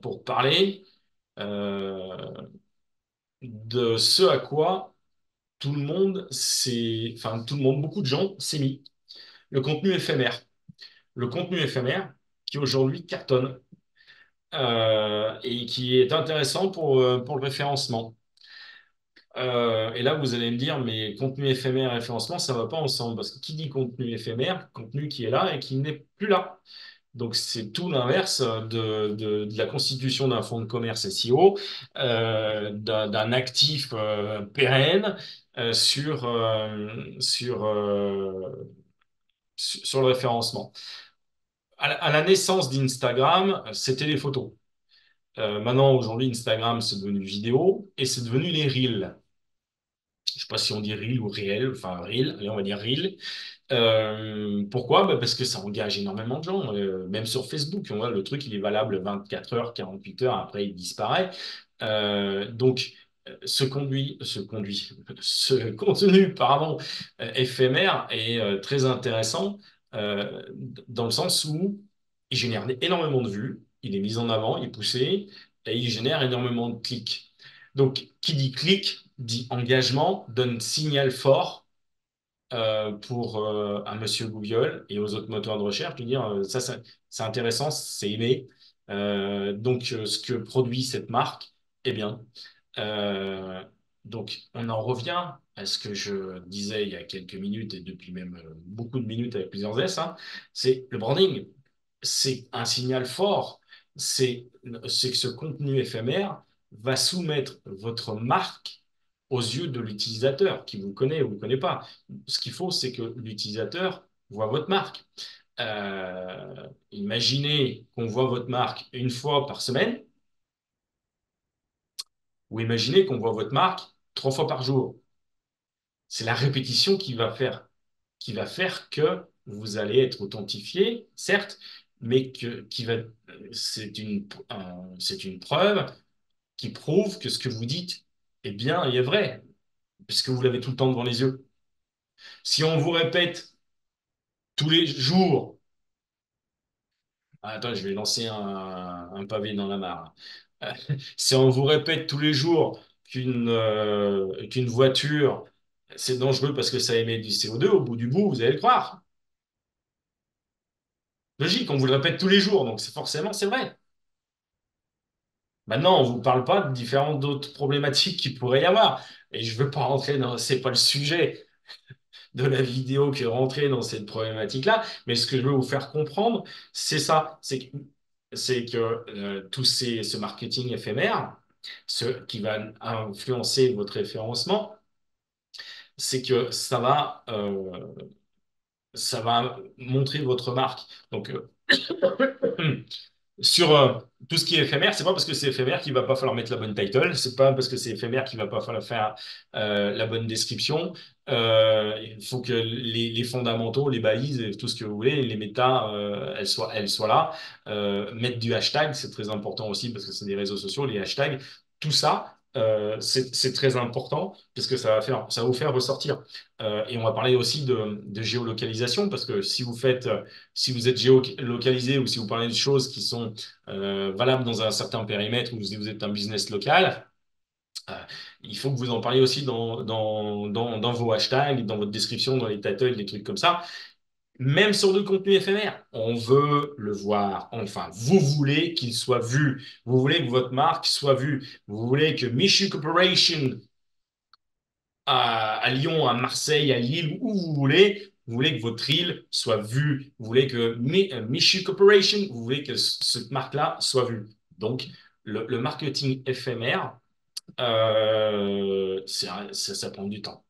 pour parler euh, de ce à quoi tout le monde, beaucoup de gens s'est mis. Le contenu éphémère. Le contenu éphémère qui aujourd'hui cartonne et qui est intéressant pour le référencement. Et là, vous allez me dire, mais contenu éphémère et référencement, ça va pas ensemble. Parce que qui dit contenu éphémère, contenu qui est là et qui n'est plus là. Donc, c'est tout l'inverse de la constitution d'un fonds de commerce SEO, d'un actif pérenne sur, sur le référencement. À la naissance d'Instagram, c'était les photos. Maintenant, aujourd'hui, Instagram, c'est devenu vidéo et c'est devenu les reels. Je sais pas si on dit reel ou réel, enfin reel, allez, on va dire reel. Pourquoi? Bah, parce que ça engage énormément de gens. Même sur Facebook, on voit le truc, il est valable 24 heures, 48 heures, après il disparaît. Donc, ce contenu, pardon, éphémère est très intéressant dans le sens où il génère énormément de vues, il est mis en avant, il est poussé et il génère énormément de clics. Donc, qui dit clic dit engagement, donne signal fort pour un monsieur Google et aux autres moteurs de recherche, de dire c'est intéressant, c'est aimé. Ce que produit cette marque est bien. Euh, donc, on en revient à ce que je disais il y a quelques minutes et depuis même beaucoup de minutes avec plusieurs S, hein, c'est le branding. C'est un signal fort. C'est que ce contenu éphémère va soumettre votre marque aux yeux de l'utilisateur qui vous connaît ou ne vous connaît pas. Ce qu'il faut, c'est que l'utilisateur voit votre marque. Imaginez qu'on voit votre marque une fois par semaine, ou imaginez qu'on voit votre marque 3 fois par jour. C'est la répétition qui va faire que vous allez être authentifié, certes, mais c'est une preuve qui prouve que ce que vous dites est bien et est vrai, puisque vous l'avez tout le temps devant les yeux. Si on vous répète tous les jours, ah, attends, je vais lancer un pavé dans la mare. Euh, Si on vous répète tous les jours qu'une voiture, c'est dangereux parce que ça émet du CO2, au bout du bout, vous allez le croire. Logique, on vous le répète tous les jours, donc c'est forcément, c'est vrai. Maintenant, on vous parle pas de différentes d'autres problématiques qu'il pourrait y avoir. Et je veux pas rentrer dans, c'est pas le sujet de la vidéo qui est rentrée dans cette problématique-là, mais ce que je veux vous faire comprendre, c'est ça, c'est que ce marketing éphémère, ce qui va influencer votre référencement, c'est que ça va montrer votre marque. Donc, sur tout ce qui est éphémère, c'est pas parce que c'est éphémère qu'il va pas falloir mettre la bonne title, c'est pas parce que c'est éphémère qu'il va pas falloir faire la bonne description. Il faut que les fondamentaux, les balises, et tout ce que vous voulez, les méta, elles soient là. Mettre du hashtag, c'est très important aussi parce que c'est des réseaux sociaux, les hashtags, tout ça. C'est très important parce que ça va vous faire ressortir. Et on va parler aussi de géolocalisation parce que si vous êtes géolocalisé ou si vous parlez de choses qui sont valables dans un certain périmètre ou si vous êtes un business local, euh, il faut que vous en parliez aussi dans vos hashtags, dans votre description, dans les titles, des trucs comme ça. Même sur du contenu éphémère, on veut le voir. Enfin, vous voulez qu'il soit vu. Vous voulez que votre marque soit vue. Vous voulez que Michu Corporation à Lyon, à Marseille, à Lille, où vous voulez. Vous voulez que votre île soit vue. Vous voulez que Michu Corporation, vous voulez que cette marque-là soit vue. Donc, le marketing éphémère, ça prend du temps.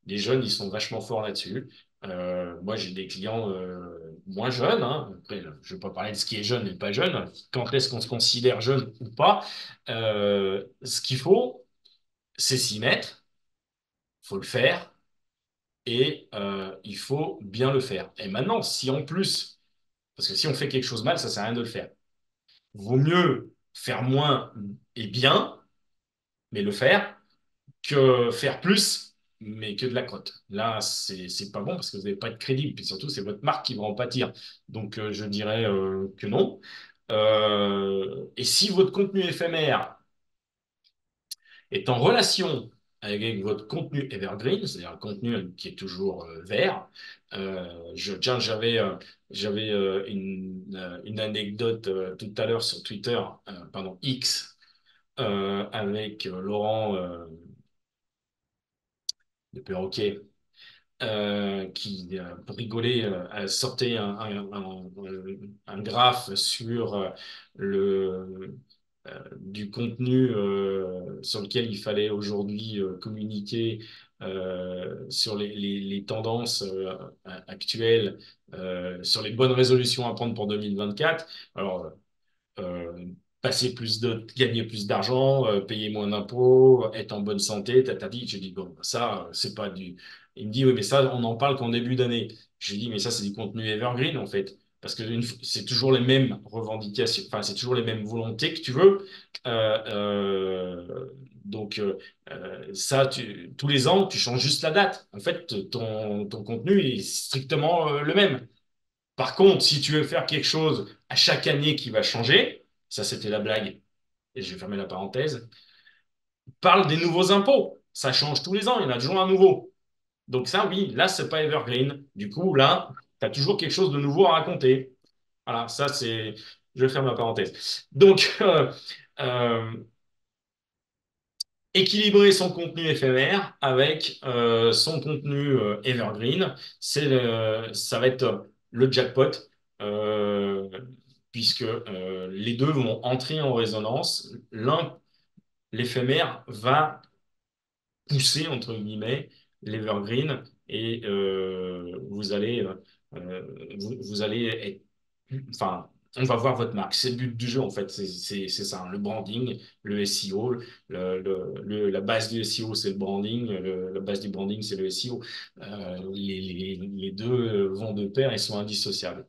Les jeunes, ils sont vachement forts là-dessus. Moi, j'ai des clients moins jeunes, hein. Après, je ne vais pas parler de ce qui est jeune et pas jeune. Quand est-ce qu'on se considère jeune ou pas? Ce qu'il faut, c'est s'y mettre. Il faut le faire et il faut bien le faire. Et maintenant, si en plus, parce que si on fait quelque chose mal, ça sert à rien de le faire. Vaut mieux faire moins et bien, mais le faire, que faire plus, mais que de la crotte. Là, c'est pas bon parce que vous n'allez pas être crédible. Puis surtout, c'est votre marque qui va en pâtir. Donc, je dirais que non. Et si votre contenu éphémère est en relation avec votre contenu evergreen, c'est-à-dire un contenu qui est toujours vert. Tiens, j'avais une anecdote tout à l'heure sur Twitter, pardon, X, avec Laurent de Perroquet, qui, pour rigoler, sortait un graphe sur du contenu sur lequel il fallait aujourd'hui communiquer sur les tendances actuelles, sur les bonnes résolutions à prendre pour 2024. Alors, euh, gagner plus d'argent, payer moins d'impôts, être en bonne santé, t'as dit, je dis, bon, ça, c'est pas du. Il me dit, oui, mais ça, on en parle qu'en début d'année. Je lui dis, mais ça, c'est du contenu evergreen, en fait. Parce que c'est toujours les mêmes revendications, enfin, c'est toujours les mêmes volontés que tu veux. Euh, donc, ça, tous les ans, tu changes juste la date. En fait, ton contenu est strictement le même. Par contre, si tu veux faire quelque chose à chaque année qui va changer, ça c'était la blague, et je vais fermer la parenthèse, parle des nouveaux impôts. Ça change tous les ans, il y en a toujours un nouveau. Donc ça, oui, là, c'est pas evergreen. Du coup, là, tu as toujours quelque chose de nouveau à raconter. Voilà, ça c'est. Je ferme la parenthèse. Donc, euh, équilibrer son contenu éphémère avec son contenu evergreen, ça va être le jackpot, euh, puisque les deux vont entrer en résonance. L'éphémère, va pousser, entre guillemets, l'evergreen et vous allez être, enfin, on va voir votre marque. C'est le but du jeu, en fait. C'est ça, hein, le branding, le SEO. La base du SEO, c'est le branding. La base du branding, c'est le SEO. Les deux vont de pair et sont indissociables.